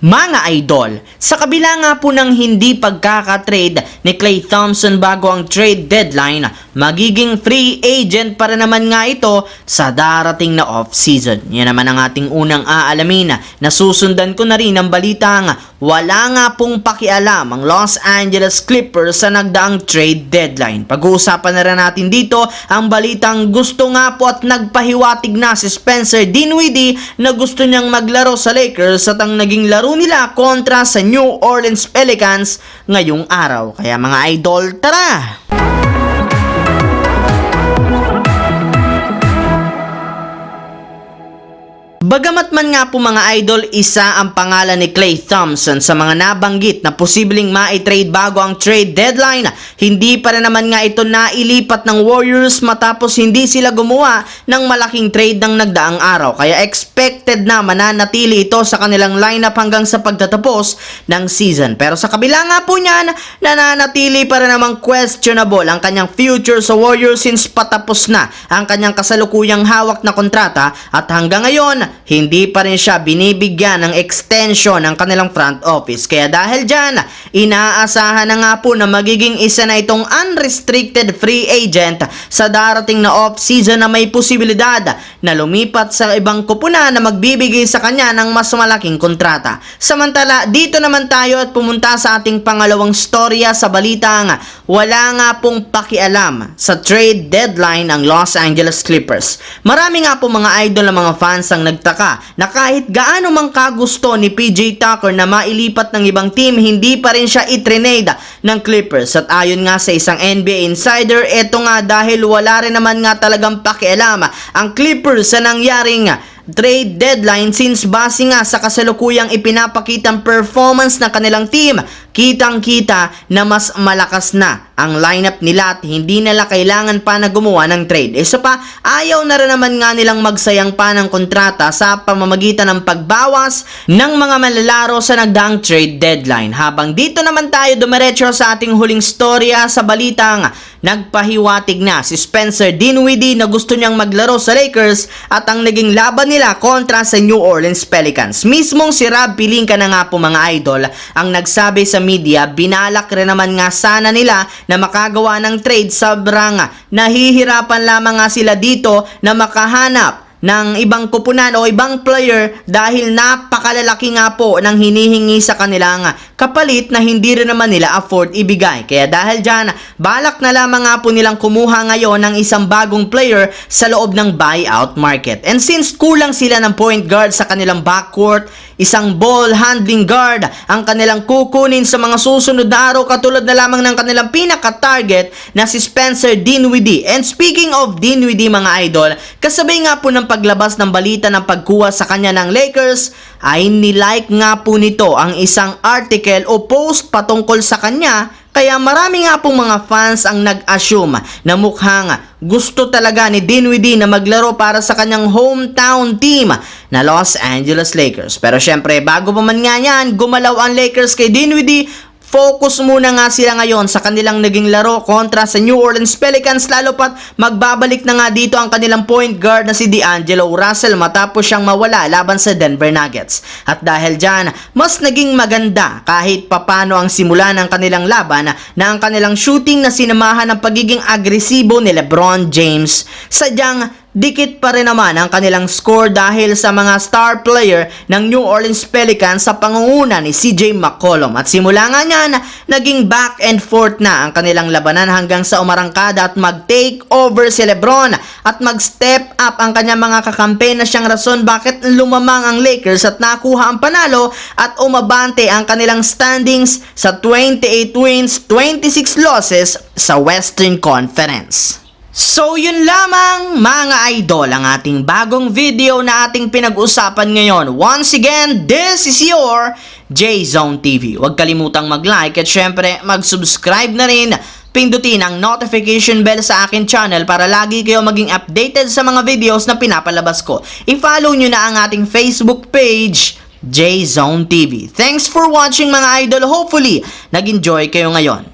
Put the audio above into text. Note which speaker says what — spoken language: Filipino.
Speaker 1: Mga idol, sa kabila nga po ng hindi pagkakatrade ni Klay Thompson bago ang trade deadline, magiging free agent para naman nga ito sa darating na off-season. Yan naman ang ating unang aalamin. Nasusundan ko na rin ang balitang wala nga pong pakialam ang Los Angeles Clippers sa nagdaang trade deadline. Pag-uusapan na rin natin dito ang balitang gusto nga po at nagpahiwatig na si Spencer Dinwiddie na gusto niyang maglaro sa Lakers at ang naging laro nila kontra sa New Orleans Pelicans ngayong araw. Kaya mga idol, tara! Bagamat man nga po mga idol, isa ang pangalan ni Klay Thompson sa mga nabanggit na posibleng ma-trade bago ang trade deadline, hindi pa rin naman nga ito nailipat ng Warriors matapos hindi sila gumawa ng malaking trade ng nagdaang araw. Kaya expected na mananatili ito sa kanilang lineup hanggang sa pagtatapos ng season. Pero sa kabila nga po niyan, nananatili pa rin namang questionable ang kanyang future sa Warriors since patapos na ang kanyang kasalukuyang hawak na kontrata at hanggang ngayon, hindi pa rin siya binibigyan ng extension ng kanilang front office. Kaya dahil dyan, inaasahan na nga po na magiging isa na itong unrestricted free agent sa darating na off-season na may posibilidad na lumipat sa ibang kupunan na magbibigay sa kanya ng mas malaking kontrata. Samantala, dito naman tayo at pumunta sa ating pangalawang storya sa balitang wala nga pong pakialam sa trade deadline ang Los Angeles Clippers. Marami nga po mga idol na mga fans ang nagtaka na kahit gaano mang kagusto ni PJ Tucker na mailipat ng ibang team, hindi pa rin siya itrenade ng Clippers. At ayon nga sa isang NBA insider, eto nga dahil wala rin naman nga talagang pakialam ang Clippers sa nangyaring trade deadline since base nga sa kasalukuyang ipinapakitang performance ng kanilang team, kitang-kita na mas malakas na ang lineup nila at hindi nila kailangan pa na gumawa ng trade. Isa pa, ayaw na rin naman nga nilang magsayang pa ng kontrata sa pamamagitan ng pagbawas ng mga malalaro sa nagdaang trade deadline. Habang dito naman tayo dumiretso sa ating huling storya sa balitang nagpahiwatig na si Spencer Dinwiddie na gusto niyang maglaro sa Lakers at ang naging laban nila kontra sa New Orleans Pelicans. Mismong si Rob Pelinka na nga po mga idol ang nagsabi sa media, binalak rin naman nga sana nila na makagawa ng trade, sobrang nahihirapan lamang nga sila dito na makahanap ng ibang kupunan o ibang player dahil napakalalaki nga po ng hinihingi sa kanilang kapalit na hindi rin naman nila afford ibigay. Kaya dahil dyan, balak na lamang nga po nilang kumuha ngayon ng isang bagong player sa loob ng buyout market. And since kulang sila ng point guard sa kanilang backcourt, isang ball handling guard ang kanilang kukunin sa mga susunod na araw katulad na lamang ng kanilang pinaka-target na si Spencer Dinwiddie. And speaking of Dinwiddie mga idol, kasabay nga po ng paglabas ng balita ng pagkuha sa kanya ng Lakers ay nilike nga po nito ang isang article o post patungkol sa kanya. Kaya marami nga pong mga fans ang nag-assume na mukhang gusto talaga ni Dinwiddie na maglaro para sa kanyang hometown team na Los Angeles Lakers. Pero syempre, bago pa man nga yan, gumalaw ang Lakers kay Dinwiddie, focus muna nga sila ngayon sa kanilang naging laro kontra sa New Orleans Pelicans, lalo pat magbabalik na nga dito ang kanilang point guard na si D'Angelo Russell matapos siyang mawala laban sa Denver Nuggets. At dahil dyan, mas naging maganda kahit papano ang simula ng kanilang laban na ang kanilang shooting na sinamahan ng pagiging agresibo ni LeBron James. Sadyang dikit pa rin naman ang kanilang score dahil sa mga star player ng New Orleans Pelicans sa pangunguna ni CJ McCollum. At simula nga niyan, naging back and forth na ang kanilang labanan hanggang sa umarangkada at mag-take over si LeBron at mag-step up ang kanyang mga kakampi na siyang rason bakit lumamang ang Lakers at nakuha ang panalo at umabante ang kanilang standings sa 28 wins, 26 losses sa Western Conference. So yun lamang mga idol ang ating bagong video na ating pinag-usapan ngayon. Once again, this is your J-Zone TV. Huwag kalimutang mag-like at syempre mag-subscribe na rin. Pindutin ang notification bell sa akin channel para lagi kayo maging updated sa mga videos na pinapalabas ko. I-follow nyo na ang ating Facebook page, J-Zone TV. Thanks for watching mga idol. Hopefully, nag-enjoy kayo ngayon.